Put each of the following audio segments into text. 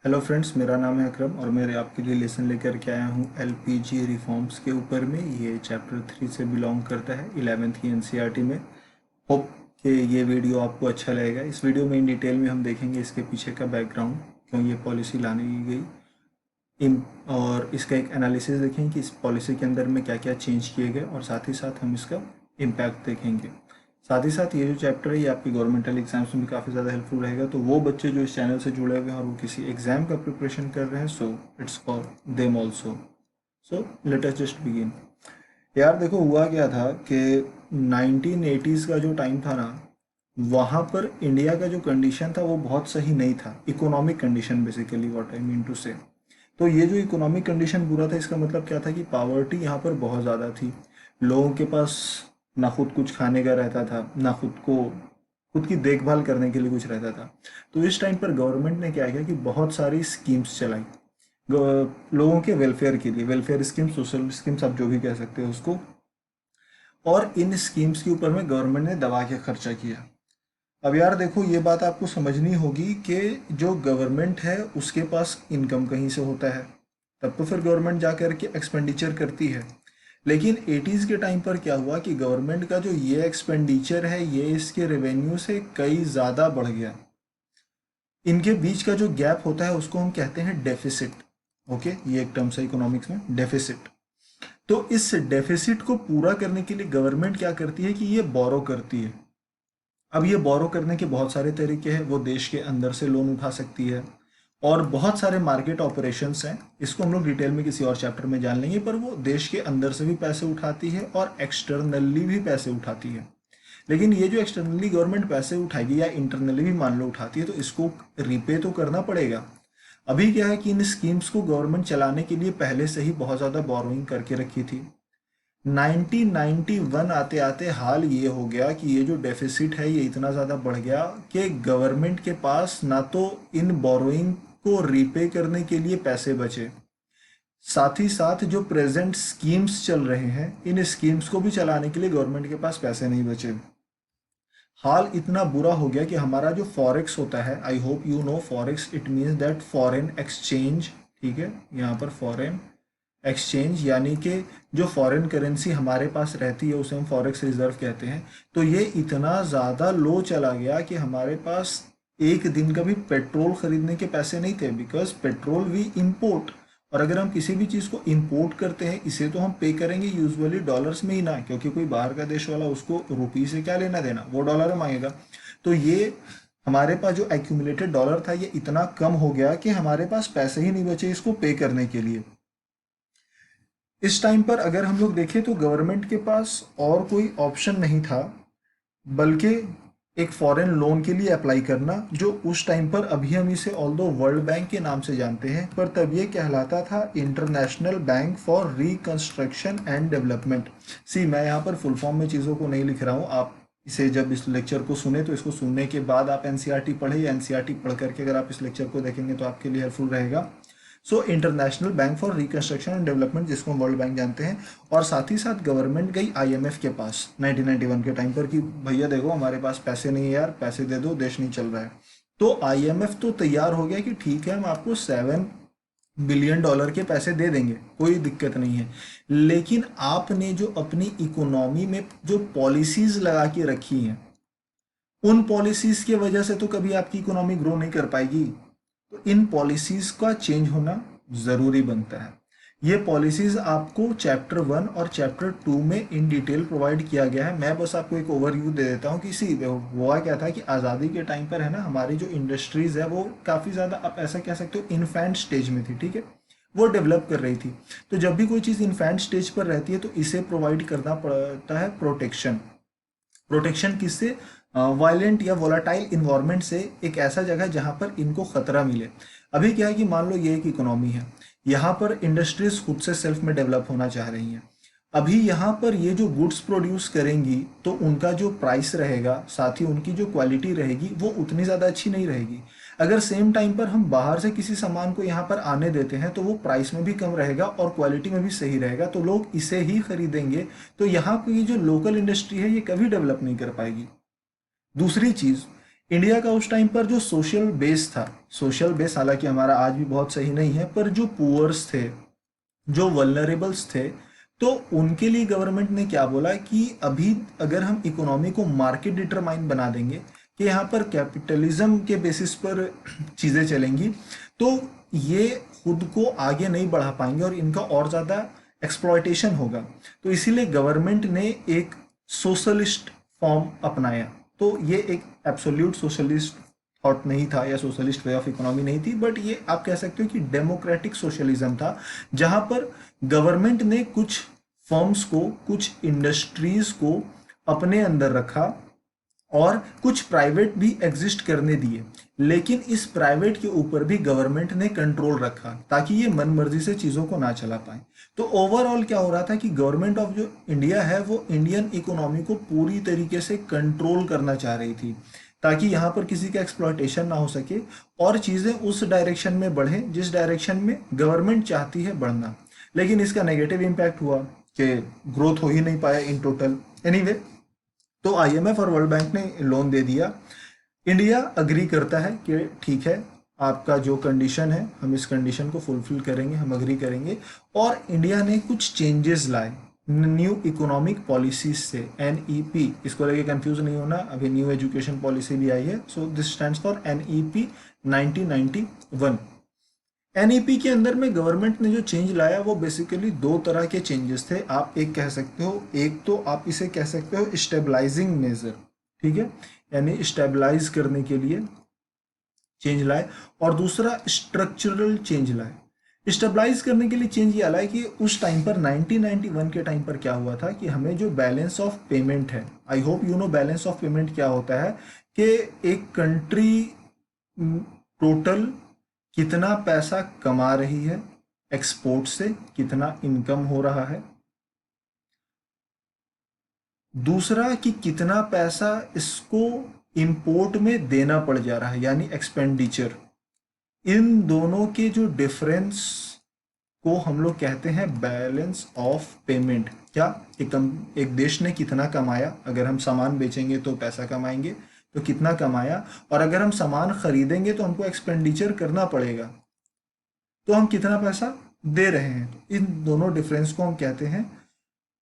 Hello friends, मेरा नाम है अकरम और मैं आपके लिए लेसन लेकर के आया हूँ एलपीजी रिफॉर्म्स के ऊपर में। ये चैप्टर 3 से बिलोंग करता है 11th की एनसीईआरटी में। होप कि ये वीडियो आपको अच्छा लगेगा। इस वीडियो में इन डिटेल में हम देखेंगे इसके पीछे का बैकग्राउंड, क्यों ये पॉलिसी लाने की गई इन, और इसका एक एनालिसिस देखेंगे कि इस पॉलिसी के अंदर में क्या क्या चेंज किए गए, और साथ ही साथ हम इसका इम्पैक्ट देखेंगे। साथ ही साथ ये जो चैप्टर है ये आपके गवर्नमेंटल एग्जाम्स में भी काफ़ी ज़्यादा हेल्पफुल रहेगा। तो वो बच्चे जो इस चैनल से जुड़े हुए हैं और वो किसी एग्जाम का प्रिपरेशन कर रहे हैं, so it's for them also. So let us just begin. यार देखो, हुआ क्या था कि 1980s का जो टाइम था ना, वहाँ पर इंडिया का जो कंडीशन था वो बहुत सही नहीं था। Economic condition, basically what I mean to say. तो ये जो इकोनॉमिक कंडीशन बुरा था, इसका मतलब क्या था कि पावर्टी यहाँ पर बहुत ज़्यादा थी। लोगों के पास ना खुद कुछ खाने का रहता था, ना खुद की देखभाल करने के लिए कुछ रहता था। तो इस टाइम पर गवर्नमेंट ने क्या किया कि बहुत सारी स्कीम्स चलाई लोगों के वेलफेयर के लिए। वेलफेयर स्कीम, सोशल स्कीम्स, आप जो भी कह सकते हो उसको। और इन स्कीम्स के ऊपर में गवर्नमेंट ने दबा के खर्चा किया। अब यार देखो, ये बात आपको समझनी होगी कि जो गवर्नमेंट है उसके पास इनकम कहीं से होता है, तब तो फिर गवर्नमेंट जा कर के एक्सपेंडिचर करती है। लेकिन 80s के टाइम पर क्या हुआ कि गवर्नमेंट का जो ये एक्सपेंडिचर है ये इसके रेवेन्यू से कई ज़्यादा बढ़ गया। इनके बीच का जो गैप होता है उसको हम कहते हैं डेफिसिट। ओके, ये एक टर्म्स है इकोनॉमिक्स में, डेफिसिट। तो इस डेफिसिट को पूरा करने के लिए गवर्नमेंट क्या करती है कि ये बोरो करती है। अब ये बोरो करने के बहुत सारे तरीके हैं। वो देश के अंदर से लोन उठा सकती है, और बहुत सारे मार्केट ऑपरेशंस हैं। इसको हम लोग डिटेल में किसी और चैप्टर में जान लेंगे। पर वो देश के अंदर से भी पैसे उठाती है और एक्सटर्नली भी पैसे उठाती है। लेकिन ये जो एक्सटर्नली गवर्नमेंट पैसे उठाएगी या इंटरनली भी मान लो उठाती है, तो इसको रिपे तो करना पड़ेगा। अभी क्या है कि इन स्कीम्स को गवर्नमेंट चलाने के लिए पहले से ही बहुत ज़्यादा बोरोइंग करके रखी थी। 1991 आते आते हाल ये हो गया कि ये जो डेफिसिट है ये इतना ज़्यादा बढ़ गया कि गवर्नमेंट के पास ना तो इन बोरोइंग को रीपे करने के लिए पैसे बचे, साथ ही साथ जो प्रेजेंट स्कीम्स चल रहे हैं इन स्कीम्स को भी चलाने के लिए गवर्नमेंट के पास पैसे नहीं बचे। हाल इतना बुरा हो गया कि हमारा जो फॉरेक्स होता है, I hope you know forex, it means that foreign exchange. ठीक है, यहाँ पर फॉरेन एक्सचेंज यानी कि जो फॉरेन करेंसी हमारे पास रहती है उसे हम फॉरेक्स रिजर्व कहते हैं। तो ये इतना ज़्यादा लो चला गया कि हमारे पास एक दिन का भी पेट्रोल खरीदने के पैसे नहीं थे, बिकॉज पेट्रोल वी इंपोर्ट। और अगर हम किसी भी चीज़ को इंपोर्ट करते हैं इसे तो हम पे करेंगे यूजुअली डॉलर्स में ही ना, क्योंकि कोई बाहर का देश वाला उसको रुपी से क्या लेना देना, वो डॉलर में मांगेगा। तो ये हमारे पास जो एक्यूमुलेटेड डॉलर था ये इतना कम हो गया कि हमारे पास पैसे ही नहीं बचे इसको पे करने के लिए। इस टाइम पर अगर हम लोग देखें तो गवर्नमेंट के पास और कोई ऑप्शन नहीं था बल्कि एक फॉरेन लोन के लिए अप्लाई करना, जो उस टाइम पर, अभी हम इसे ऑल्दो वर्ल्ड बैंक के नाम से जानते हैं, पर तब ये कहलाता था international bank for reconstruction and development. See, मैं यहाँ पर फुल फॉर्म में चीज़ों को नहीं लिख रहा हूँ। आप इसे जब इस लेक्चर को सुने तो इसको सुनने के बाद आप एनसीईआरटी पढ़े, या एनसीईआरटी पढ़ करके अगर आप इस लेक्चर को देखेंगे तो आपके लिए हेल्पफुल रहेगा। So international bank for reconstruction and development, जिसको हम वर्ल्ड बैंक जानते हैं। और साथ ही साथ गवर्नमेंट गई आईएमएफ के पास 1991 के टाइम पर कि भैया देखो हमारे पास पैसे नहीं है यार, पैसे दे दो, देश नहीं चल रहा है। तो आईएमएफ तो तैयार हो गया कि ठीक है हम आपको $7 बिलियन के पैसे दे देंगे, कोई दिक्कत नहीं है। लेकिन आपने जो अपनी इकोनॉमी में जो पॉलिसीज लगा के रखी हैं उन पॉलिसीज की वजह से तो कभी आपकी इकोनॉमी ग्रो नहीं कर पाएगी। तो इन पॉलिसीज का चेंज होना ज़रूरी बनता है। ये पॉलिसीज आपको चैप्टर 1 और चैप्टर 2 में इन डिटेल प्रोवाइड किया गया है। मैं बस आपको एक ओवरव्यू दे देता हूँ कि सी हुआ क्या था कि आज़ादी के टाइम पर है ना, हमारी जो इंडस्ट्रीज है वो काफ़ी ज़्यादा, आप ऐसा कह सकते हो, इन्फेंट स्टेज में थी। ठीक है, वो डेवलप कर रही थी। तो जब भी कोई चीज़ इन्फेंट स्टेज पर रहती है तो इसे प्रोवाइड करना पड़ता है प्रोटेक्शन। प्रोटेक्शन किससे? वायलेंट या वोलाटाइल इन्वायरमेंट से, एक ऐसा जगह जहां पर इनको खतरा मिले। अभी क्या है कि मान लो ये एक इकोनॉमी है, यहाँ पर इंडस्ट्रीज खुद से सेल्फ में डेवलप होना चाह रही हैं। अभी यहाँ पर ये जो गुड्स प्रोड्यूस करेंगी तो उनका जो प्राइस रहेगा, साथ ही उनकी जो क्वालिटी रहेगी वो उतनी ज़्यादा अच्छी नहीं रहेगी। अगर सेम टाइम पर हम बाहर से किसी सामान को यहाँ पर आने देते हैं तो वो प्राइस में भी कम रहेगा और क्वालिटी में भी सही रहेगा, तो लोग इसे ही खरीदेंगे। तो यहाँ की जो लोकल इंडस्ट्री है ये कभी डेवलप नहीं कर पाएगी। दूसरी चीज, इंडिया का उस टाइम पर जो सोशल बेस था, सोशल बेस हालांकि हमारा आज भी बहुत सही नहीं है, पर जो पुअर्स थे, जो वल्नरेबल्स थे, तो उनके लिए गवर्नमेंट ने क्या बोला कि अभी अगर हम इकोनॉमी को मार्केट डिटरमाइन बना देंगे कि यहाँ पर कैपिटलिज्म के बेसिस पर चीज़ें चलेंगी, तो ये खुद को आगे नहीं बढ़ा पाएंगे और इनका और ज़्यादा एक्सप्लॉयटेशन होगा। तो इसीलिए गवर्नमेंट ने एक सोशलिस्ट फॉर्म अपनाया। तो ये एक एब्सोल्यूट सोशलिस्ट थॉट नहीं था या सोशलिस्ट वे ऑफ इकोनॉमी नहीं थी, बट ये आप कह सकते हो कि डेमोक्रेटिक सोशलिज्म था, जहां पर गवर्नमेंट ने कुछ फर्म्स को, कुछ इंडस्ट्रीज को अपने अंदर रखा और कुछ प्राइवेट भी एग्जिस्ट करने दिए, लेकिन इस प्राइवेट के ऊपर भी गवर्नमेंट ने कंट्रोल रखा ताकि ये मन मर्जी से चीज़ों को ना चला पाए। तो ओवरऑल क्या हो रहा था कि गवर्नमेंट ऑफ जो इंडिया है वो इंडियन इकोनॉमी को पूरी तरीके से कंट्रोल करना चाह रही थी ताकि यहाँ पर किसी का एक्सप्लॉयटेशन ना हो सके और चीज़ें उस डायरेक्शन में बढ़ें जिस डायरेक्शन में गवर्नमेंट चाहती है बढ़ना। लेकिन इसका नेगेटिव इम्पैक्ट हुआ कि ग्रोथ हो ही नहीं पाया इन टोटल। एनीवे, तो आईएमएफ और वर्ल्ड बैंक ने लोन दे दिया। इंडिया अग्री करता है कि ठीक है, आपका जो कंडीशन है हम इस कंडीशन को फुलफिल करेंगे, हम अग्री करेंगे। और इंडिया ने कुछ चेंजेस लाए न्यू इकोनॉमिक पॉलिसीज से, एनईपी, इसको लेके कंफ्यूज नहीं होना, अभी न्यू एजुकेशन पॉलिसी भी आई है, so this stands for NEP 1991। NEP के अंदर में गवर्नमेंट ने जो चेंज लाया वो बेसिकली दो तरह के चेंजेस थे। आप एक कह सकते हो, एक तो आप इसे कह सकते हो स्टेबलाइजिंग मेजर, ठीक है, यानी स्टेबलाइज करने के लिए चेंज लाए, और दूसरा स्ट्रक्चरल चेंज लाए। स्टेबलाइज करने के लिए चेंज ये लाए कि उस टाइम पर 1991 के टाइम पर क्या हुआ था कि हमें जो बैलेंस ऑफ पेमेंट है, I hope you know balance of payment क्या होता है, कि एक कंट्री टोटल कितना पैसा कमा रही है, एक्सपोर्ट से कितना इनकम हो रहा है, दूसरा कि कितना पैसा इसको इंपोर्ट में देना पड़ जा रहा है यानी एक्सपेंडिचर। इन दोनों के जो डिफरेंस को हम लोग कहते हैं बैलेंस ऑफ पेमेंट। क्या एक देश ने कितना कमाया, अगर हम सामान बेचेंगे तो पैसा कमाएंगे, तो कितना कमाया, और अगर हम सामान खरीदेंगे तो हमको एक्सपेंडिचर करना पड़ेगा, तो हम कितना पैसा दे रहे हैं। इन दोनों डिफरेंस को हम कहते हैं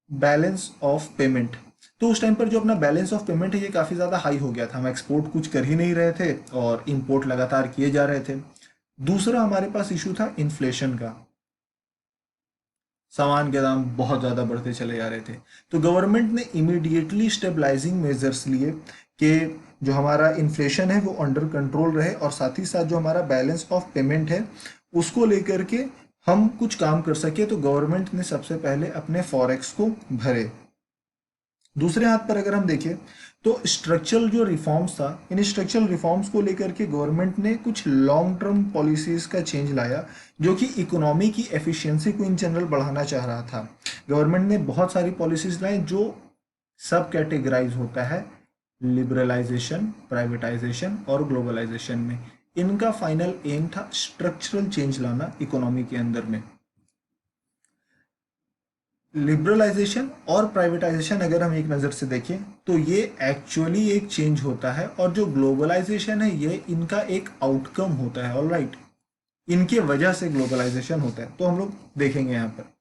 बैलेंस ऑफ पेमेंट। तो उस टाइम पर जो अपना बैलेंस ऑफ पेमेंट है ये काफ़ी ज़्यादा हाई हो गया था, हम एक्सपोर्ट कुछ कर ही नहीं रहे थे और इंपोर्ट लगातार किए जा रहे थे। दूसरा हमारे पास इशू था इन्फ्लेशन का, सामान के दाम बहुत ज़्यादा बढ़ते चले जा रहे थे। तो गवर्नमेंट ने इमीडिएटली स्टेबलाइजिंग मेजर्स लिए कि जो हमारा इन्फ्लेशन है वो अंडर कंट्रोल रहे और साथ ही साथ जो हमारा बैलेंस ऑफ पेमेंट है उसको लेकर के हम कुछ काम कर सके। तो गवर्नमेंट ने सबसे पहले अपने फॉरेक्स को भरे। दूसरे हाथ पर अगर हम देखें तो स्ट्रक्चरल जो रिफॉर्म्स था, इन स्ट्रक्चरल रिफॉर्म्स को लेकर के गवर्नमेंट ने कुछ लॉन्ग टर्म पॉलिसीज का चेंज लाया जो कि इकोनॉमी की एफिशिएंसी को इन जनरल बढ़ाना चाह रहा था। गवर्नमेंट ने बहुत सारी पॉलिसीज लाई जो सब कैटेगराइज होता है लिबरलाइजेशन, प्राइवेटाइजेशन और ग्लोबलाइजेशन में। इनका फाइनल एम था स्ट्रक्चरल चेंज लाना इकोनॉमी के अंदर में। लिबरलाइजेशन और प्राइवेटाइजेशन अगर हम एक नज़र से देखें तो ये एक्चुअली एक चेंज होता है, और जो ग्लोबलाइजेशन है ये इनका एक आउटकम होता है। ऑलराइट, इनके वजह से ग्लोबलाइजेशन होता है। तो हम लोग देखेंगे यहाँ पर